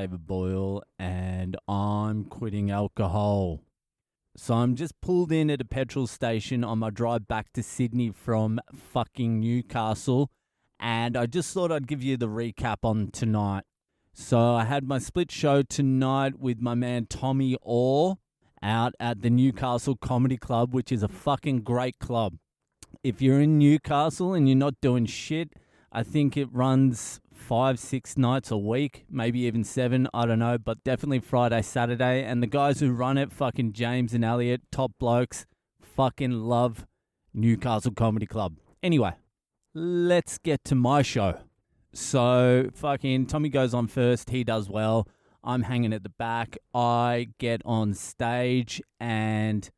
David Boyle, and I'm quitting alcohol. So I'm just pulled in at a petrol station on my drive back to Sydney from fucking Newcastle, and I just thought I'd give you the recap on tonight. So I had my split show tonight with my man Tommy Orr out at the Newcastle Comedy Club, which is a fucking great club. If you're in Newcastle and you're not doing shit, I think it runs 5-6 nights a week, maybe even 7, I don't know, but definitely Friday, Saturday. And the guys who run it, fucking James and Elliot, top blokes, fucking love Newcastle Comedy Club. Anyway, let's get to my show. So fucking Tommy goes on first, he does well. I'm hanging at the back. I get on stage and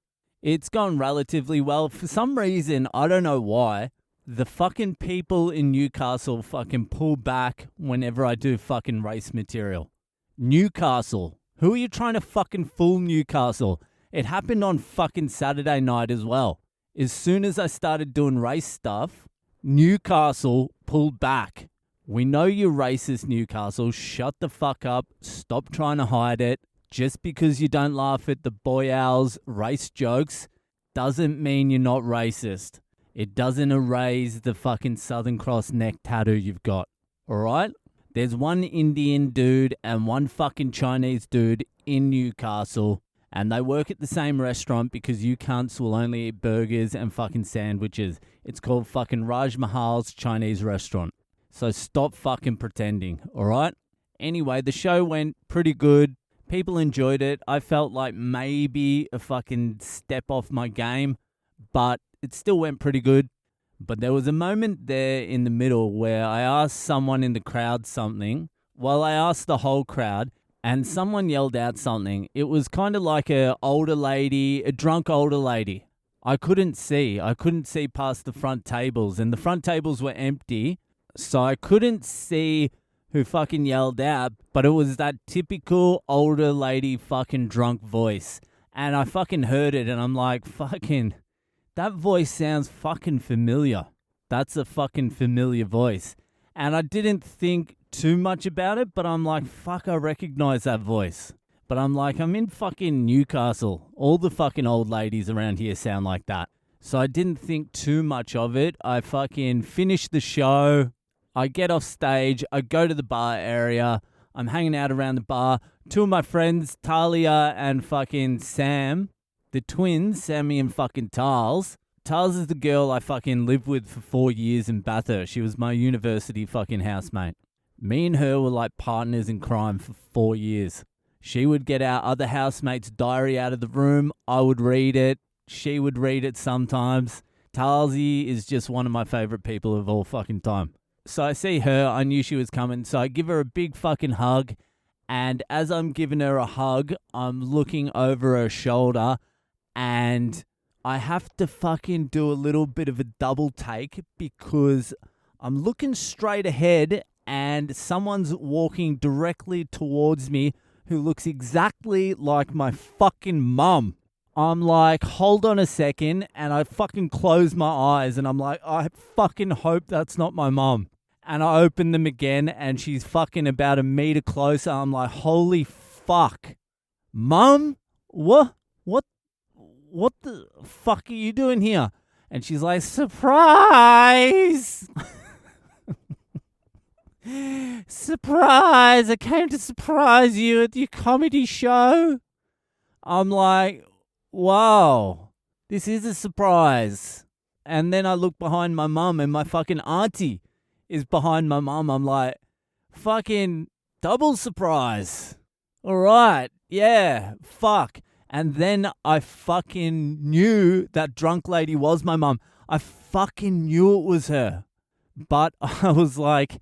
it's gone relatively well. For some reason, I don't know why, the fucking people in Newcastle fucking pull back whenever I do fucking race material. Newcastle. Who are you trying to fucking fool, Newcastle? It happened on fucking Saturday night as well. As soon as I started doing race stuff, Newcastle pulled back. We know you're racist, Newcastle. Shut the fuck up. Stop trying to hide it. Just because you don't laugh at the Boy Owl's race jokes doesn't mean you're not racist. It doesn't erase the fucking Southern Cross neck tattoo you've got. Alright? There's one Indian dude and one fucking Chinese dude in Newcastle, and they work at the same restaurant because you cunts will only eat burgers and fucking sandwiches. It's called fucking Raj Mahal's Chinese restaurant. So stop fucking pretending, alright? Anyway, the show went pretty good. People enjoyed it. I felt like maybe a fucking step off my game, but it still went pretty good. But there was a moment there in the middle where I asked someone in the crowd something. Well, I asked the whole crowd, and someone yelled out something. It was kind of like a drunk older lady. I couldn't see past the front tables, and the front tables were empty. So I couldn't see who fucking yelled out, but it was that typical older lady fucking drunk voice. And I fucking heard it, and I'm like, fucking, that voice sounds fucking familiar. That's a fucking familiar voice. And I didn't think too much about it, but I'm like, fuck, I recognize that voice. But I'm like, I'm in fucking Newcastle. All the fucking old ladies around here sound like that. So I didn't think too much of it. I fucking finished the show. I get off stage. I go to the bar area. I'm hanging out around the bar. Two of my friends, Talia and fucking Sam, the twins, Sammy and fucking Tals. Tals is the girl I fucking lived with for 4 years in Bathurst. She was my university fucking housemate. Me and her were like partners in crime for 4 years. She would get our other housemate's diary out of the room. I would read it. She would read it sometimes. Talsy is just one of my favorite people of all fucking time. So I see her. I knew she was coming. So I give her a big fucking hug. And as I'm giving her a hug, I'm looking over her shoulder. And I have to fucking do a little bit of a double take because I'm looking straight ahead and someone's walking directly towards me who looks exactly like my fucking mum. I'm like, hold on a second, and I fucking close my eyes and I'm like, I fucking hope that's not my mum. And I open them again and she's fucking about a meter closer. I'm like, holy fuck. Mum? What the fuck are you doing here? And she's like, surprise! Surprise! I came to surprise you at your comedy show. I'm like, wow, this is a surprise. And then I look behind my mum and my fucking auntie is behind my mum. I'm like, fucking double surprise. All right, yeah, fuck. And then I fucking knew that drunk lady was my mum. I fucking knew it was her. But I was like,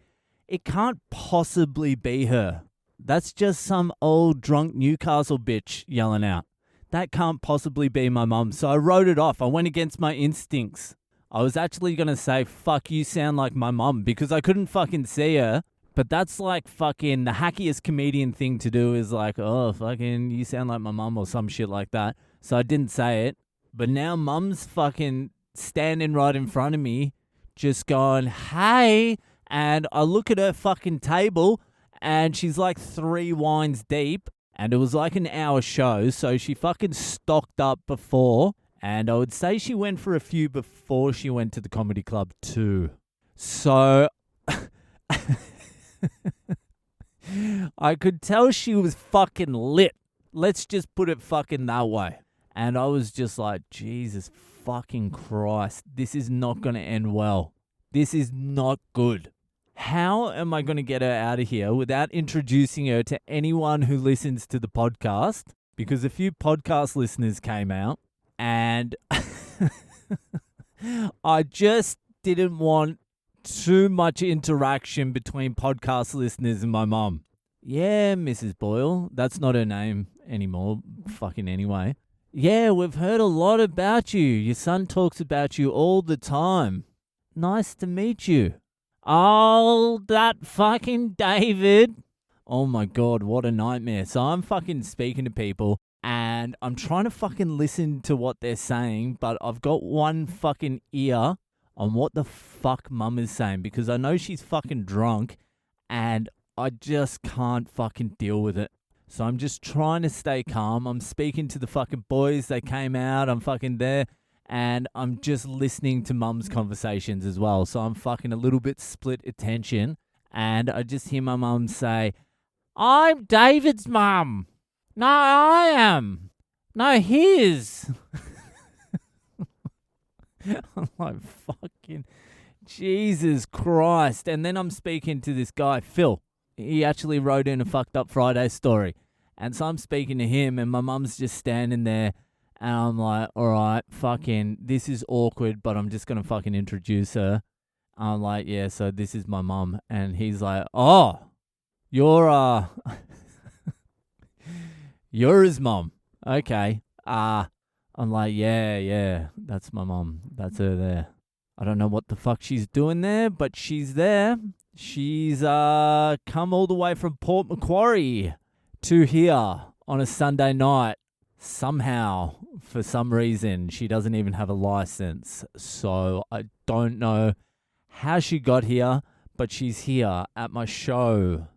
it can't possibly be her. That's just some old drunk Newcastle bitch yelling out. That can't possibly be my mum. So I wrote it off. I went against my instincts. I was actually going to say, fuck, you sound like my mum, because I couldn't fucking see her. But that's like fucking the hackiest comedian thing to do is like, oh, fucking, you sound like my mum or some shit like that. So I didn't say it. But now mum's fucking standing right in front of me, just going, hey. And I look at her fucking table And she's like 3 wines deep. And it was like an hour show. So she fucking stocked up before. And I would say she went for a few before she went to the comedy club too. So I could tell she was fucking lit. Let's just put it fucking that way. And I was just like, Jesus fucking Christ, this is not going to end well. This is not good. How am I going to get her out of here without introducing her to anyone who listens to the podcast? Because a few podcast listeners came out and I just didn't want too much interaction between podcast listeners and my mum. Yeah, Mrs. Boyle. That's not her name anymore. Fucking anyway. Yeah, we've heard a lot about you. Your son talks about you all the time. Nice to meet you. Oh, that fucking David. Oh my God, what a nightmare. So I'm fucking speaking to people and I'm trying to fucking listen to what they're saying, but I've got one fucking ear on what the fuck mum is saying because I know she's fucking drunk and I just can't fucking deal with it. So I'm just trying to stay calm. I'm speaking to the fucking boys. They came out. I'm fucking there. And I'm just listening to mum's conversations as well. So I'm fucking a little bit split attention. And I just hear my mum say, I'm David's mum. No, I am. No, his. I'm like, fucking Jesus Christ. And then I'm speaking to this guy, Phil. He actually wrote in a fucked up Friday story. And so I'm speaking to him and my mum's just standing there. And I'm like, all right, fucking, this is awkward, but I'm just going to fucking introduce her. I'm like, yeah, so this is my mum. And he's like, oh, you're you're his mum. Okay. I'm like, yeah, that's my mum. That's her there. I don't know what the fuck she's doing there, but she's there. She's come all the way from Port Macquarie to here on a Sunday night. Somehow, for some reason, she doesn't even have a license. So I don't know how she got here, but she's here at my show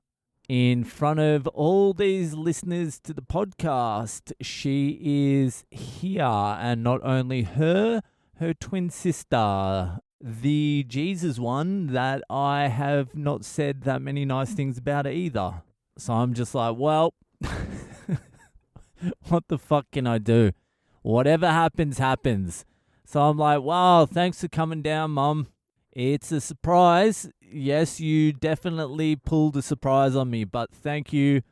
in front of all these listeners to the podcast. She is here, and not only her twin sister, the Jesus one that I have not said that many nice things about either. So I'm just like, well, what the fuck can I do? Whatever happens, happens. So I'm like, wow, thanks for coming down, Mum. It's a surprise. Yes, you definitely pulled a surprise on me, but thank you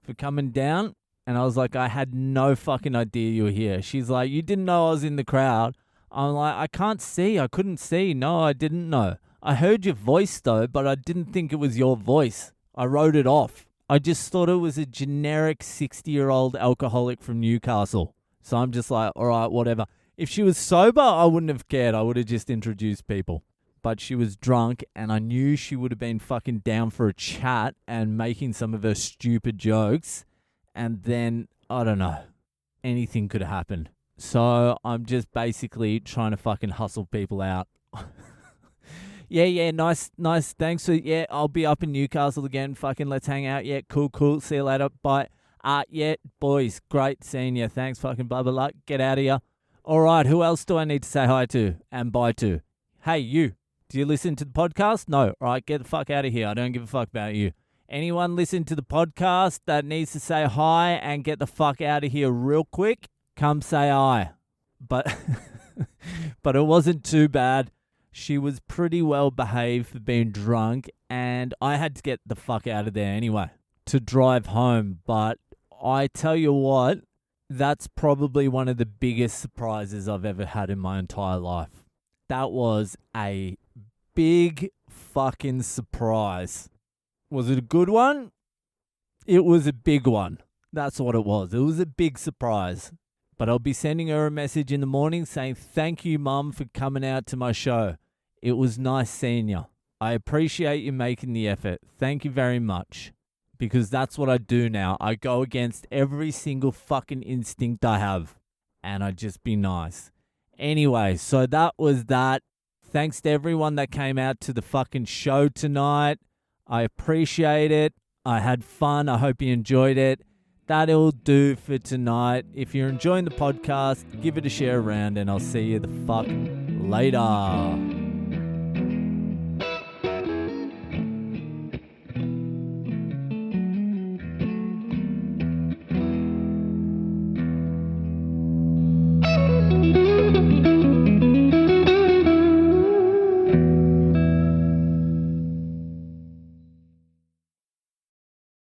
for coming down. And I was like, I had no fucking idea you were here. She's like, you didn't know I was in the crowd. I'm like, I can't see. I couldn't see. No, I didn't know. I heard your voice though, but I didn't think it was your voice. I wrote it off. I just thought it was a generic 60-year-old alcoholic from Newcastle. So I'm just like, all right, whatever. If she was sober, I wouldn't have cared. I would have just introduced people. But she was drunk, and I knew she would have been fucking down for a chat and making some of her stupid jokes. And then, I don't know, anything could have happened. So I'm just basically trying to fucking hustle people out. Yeah, nice. Thanks for, I'll be up in Newcastle again. Fucking let's hang out. Yeah, cool. See you later. Bye. Yeah, boys, great seeing you. Thanks, fucking blah, blah, blah. Get out of here. All right, who else do I need to say hi to and bye to? Hey, you. Do you listen to the podcast? No. All right, get the fuck out of here. I don't give a fuck about you. Anyone listen to the podcast that needs to say hi and get the fuck out of here real quick, come say hi. But it wasn't too bad. She was pretty well behaved for being drunk, and I had to get the fuck out of there anyway to drive home. But I tell you what, that's probably one of the biggest surprises I've ever had in my entire life. That was a big fucking surprise. Was it a good one? It was a big one. That's what it was. It was a big surprise. But I'll be sending her a message in the morning saying, thank you, Mum, for coming out to my show. It was nice seeing you. I appreciate you making the effort. Thank you very much. Because that's what I do now. I go against every single fucking instinct I have. And I just be nice. Anyway, so that was that. Thanks to everyone that came out to the fucking show tonight. I appreciate it. I had fun. I hope you enjoyed it. That'll do for tonight. If you're enjoying the podcast, give it a share around, and I'll see you the fuck later.